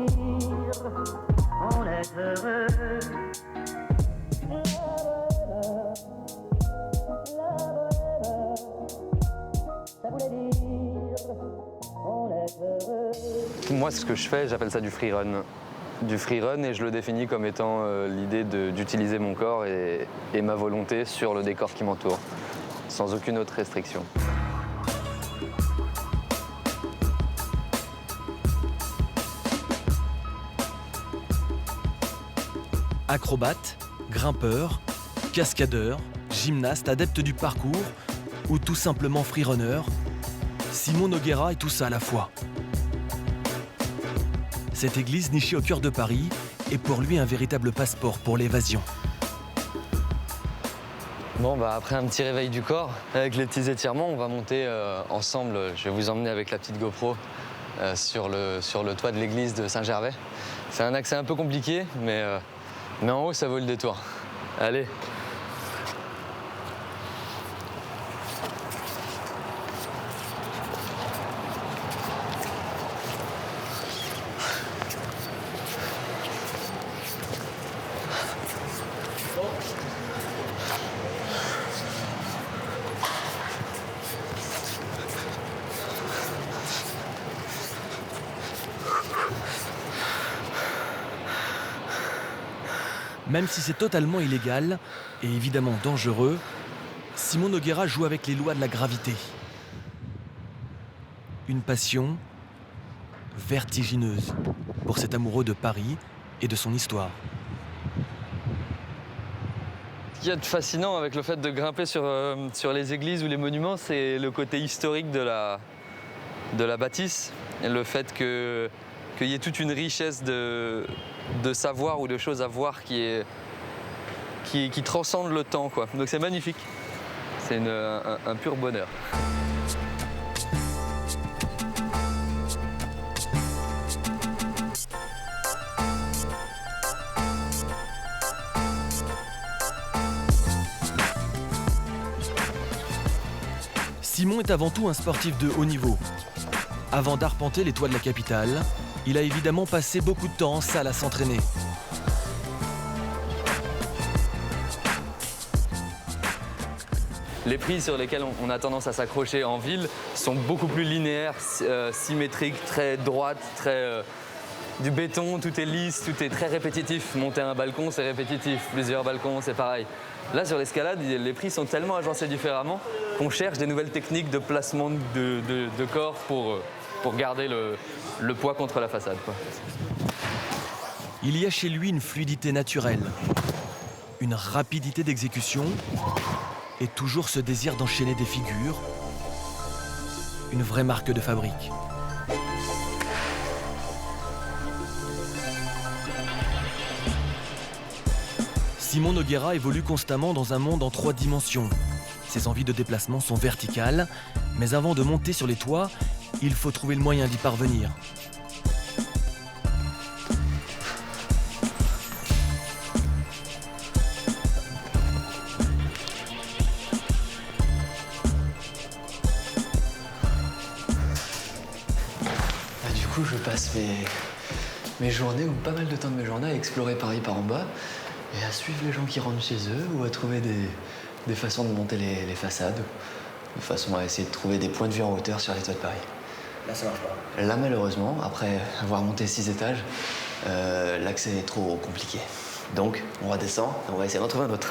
dire, on est heureux. Ça voulait dire, on est heureux. Moi, ce que je fais, j'appelle ça du freerun. Du freerun, et je le définis comme étant l'idée d'utiliser mon corps et ma volonté sur le décor qui m'entoure, sans aucune autre restriction. Acrobate, grimpeur, cascadeur, gymnaste, adepte du parcours ou tout simplement freerunner, Simon Nogueira est tout ça à la fois. Cette église nichée au cœur de Paris est pour lui un véritable passeport pour l'évasion. Bon, après un petit réveil du corps, avec les petits étirements, on va monter ensemble. Je vais vous emmener avec la petite GoPro sur le toit de l'église de Saint-Gervais. C'est un accès un peu compliqué, mais en haut, ça vaut le détour. Allez. Même si c'est totalement illégal et évidemment dangereux, Simon Nogueira joue avec les lois de la gravité. Une passion vertigineuse pour cet amoureux de Paris et de son histoire. Ce qu'il y a de fascinant avec le fait de grimper sur les églises ou les monuments, c'est le côté historique de la bâtisse, et le fait qu'il y ait toute une richesse de savoir ou de choses à voir qui transcende le temps, quoi. Donc c'est magnifique. C'est un pur bonheur. Simon est avant tout un sportif de haut niveau. Avant d'arpenter les toits de la capitale, il a évidemment passé beaucoup de temps en salle à s'entraîner. Les prises sur lesquelles on a tendance à s'accrocher en ville sont beaucoup plus linéaires, symétriques, très droites, du béton, tout est lisse, tout est très répétitif. Monter un balcon, c'est répétitif. Plusieurs balcons, c'est pareil. Là, sur l'escalade, les prises sont tellement agencées différemment qu'on cherche des nouvelles techniques de placement de corps pour garder le poids contre la façade, quoi. Il y a chez lui une fluidité naturelle, une rapidité d'exécution et toujours ce désir d'enchaîner des figures, une vraie marque de fabrique. Simon Nogueira évolue constamment dans un monde en 3 dimensions. Ses envies de déplacement sont verticales, mais avant de monter sur les toits, il faut trouver le moyen d'y parvenir. Du coup, je passe mes journées, ou pas mal de temps de mes journées, à explorer Paris par en bas et à suivre les gens qui rentrent chez eux ou à trouver des façons de monter les façades, de façon à essayer de trouver des points de vue en hauteur sur les toits de Paris. Là, ça marche pas. Là, malheureusement, après avoir monté 6 étages, l'accès est trop compliqué. Donc, on redescend et on va essayer d'en trouver un autre.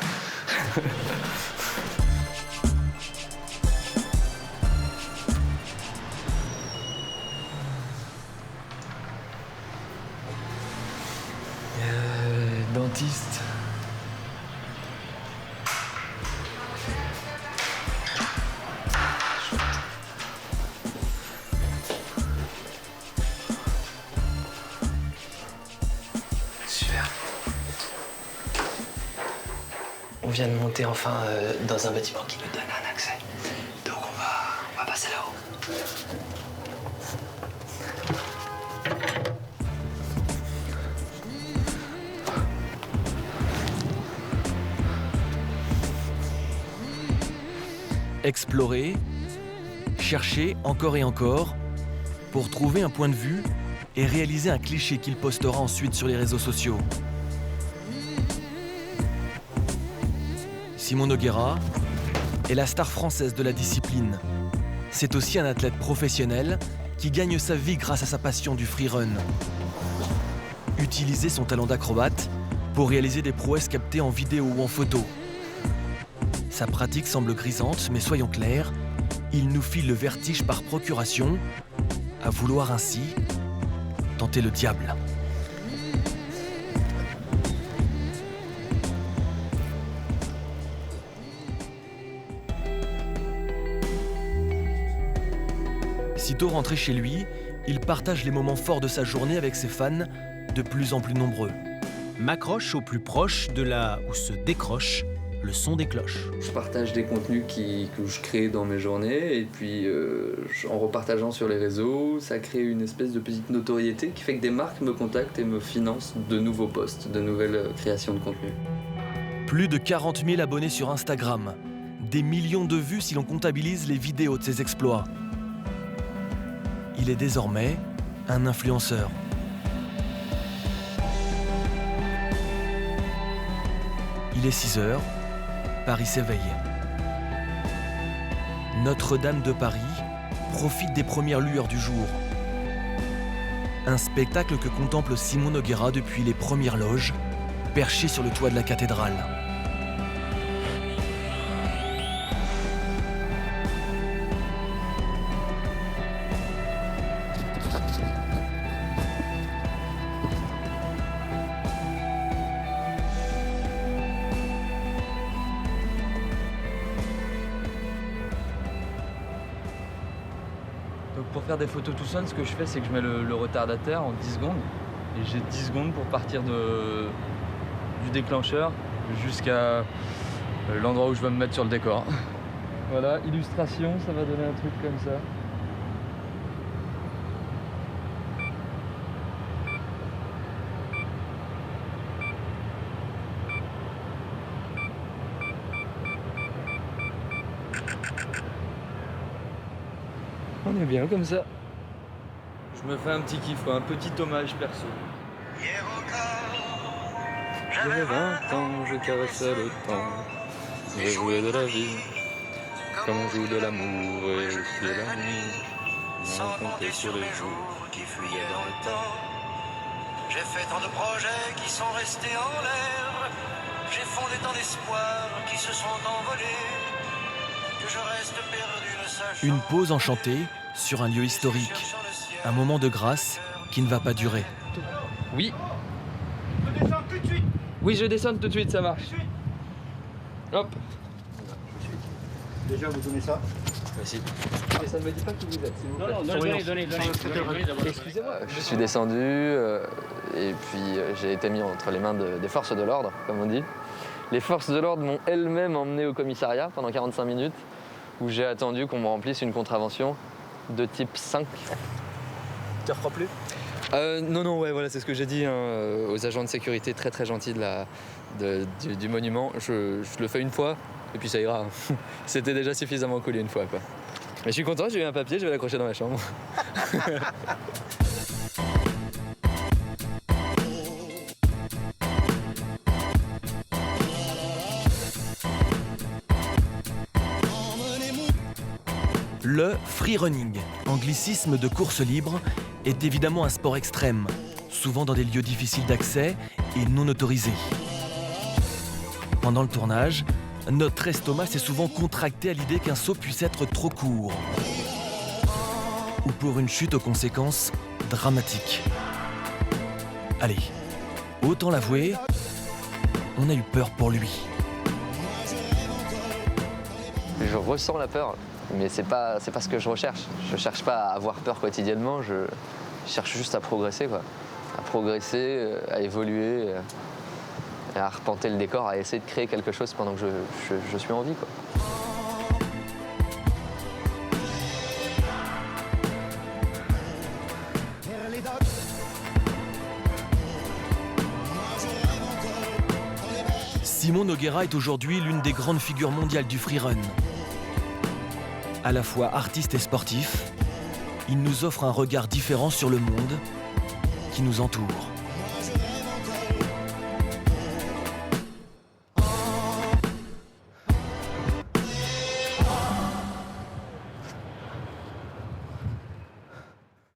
Dentiste. Super. On vient de monter enfin dans un bâtiment qui nous donne un accès. Donc on va passer là-haut. Explorer, chercher encore et encore pour trouver un point de vue et réaliser un cliché qu'il postera ensuite sur les réseaux sociaux. Simon Nogueira est la star française de la discipline. C'est aussi un athlète professionnel qui gagne sa vie grâce à sa passion du freerun. Utiliser son talent d'acrobate pour réaliser des prouesses captées en vidéo ou en photo. Sa pratique semble grisante, mais soyons clairs, il nous file le vertige par procuration, à vouloir ainsi tenter le diable. Sitôt rentré chez lui, il partage les moments forts de sa journée avec ses fans, de plus en plus nombreux. M'accroche au plus proche de là où se décroche le son des cloches. Je partage des contenus que je crée dans mes journées et puis en repartageant sur les réseaux, ça crée une espèce de petite notoriété qui fait que des marques me contactent et me financent de nouveaux posts, de nouvelles créations de contenu. Plus de 40 000 abonnés sur Instagram, des millions de vues si l'on comptabilise les vidéos de ses exploits. Il est désormais un influenceur. Il est 6 heures, Paris s'éveille. Notre-Dame de Paris profite des premières lueurs du jour. Un spectacle que contemple Simon Nogueira depuis les premières loges, perché sur le toit de la cathédrale. Donc pour faire des photos tout seul, ce que je fais, c'est que je mets le retardateur en 10 secondes. Et j'ai 10 secondes pour partir du déclencheur jusqu'à l'endroit où je vais me mettre sur le décor. Voilà, illustration, ça va donner un truc comme ça. On est bien comme ça. Je me fais un petit kiff, un petit hommage perso. Hier encore, J'avais 20 ans, je caressais le temps. J'ai joué de la vie, comme on joue de l'amour et de la nuit. sans compter sur les jours qui fuyaient dans le temps. J'ai fait tant de projets qui sont restés en l'air. J'ai fondé tant d'espoirs qui se sont envolés. Que je reste perdu ne sachant. Une pause enchantée sur un lieu historique. Un moment de grâce qui ne va pas durer. Oui. Oui, je descends tout de suite, ça marche. Hop. Déjà, vous donnez ça? Merci. Mais ça ne me dit pas qui vous êtes, s'il vous plaît. Donnez. Excusez-moi. Je suis descendu et puis j'ai été mis entre les mains des forces de l'ordre, comme on dit. Les forces de l'ordre m'ont elles-mêmes emmené au commissariat pendant 45 minutes où j'ai attendu qu'on me remplisse une contravention de type 5. Tu reprends plus? Non, ouais, voilà, c'est ce que j'ai dit hein, aux agents de sécurité très très gentils du monument. Je le fais une fois et puis ça ira. C'était déjà suffisamment cool une fois, quoi. Mais je suis content, j'ai eu un papier, je vais l'accrocher dans ma chambre. Le freerunning, anglicisme de course libre, est évidemment un sport extrême, souvent dans des lieux difficiles d'accès et non autorisés. Pendant le tournage, notre estomac s'est souvent contracté à l'idée qu'un saut puisse être trop court. Ou pour une chute aux conséquences dramatiques. Allez, autant l'avouer, on a eu peur pour lui. Je ressens la peur, mais c'est pas ce que je recherche. Je cherche pas à avoir peur quotidiennement, je cherche juste à progresser, quoi. À progresser, à évoluer, à arpenter le décor, à essayer de créer quelque chose pendant que je suis en vie, quoi. Simon Nogueira est aujourd'hui l'une des grandes figures mondiales du freerun. À la fois artiste et sportif, il nous offre un regard différent sur le monde qui nous entoure.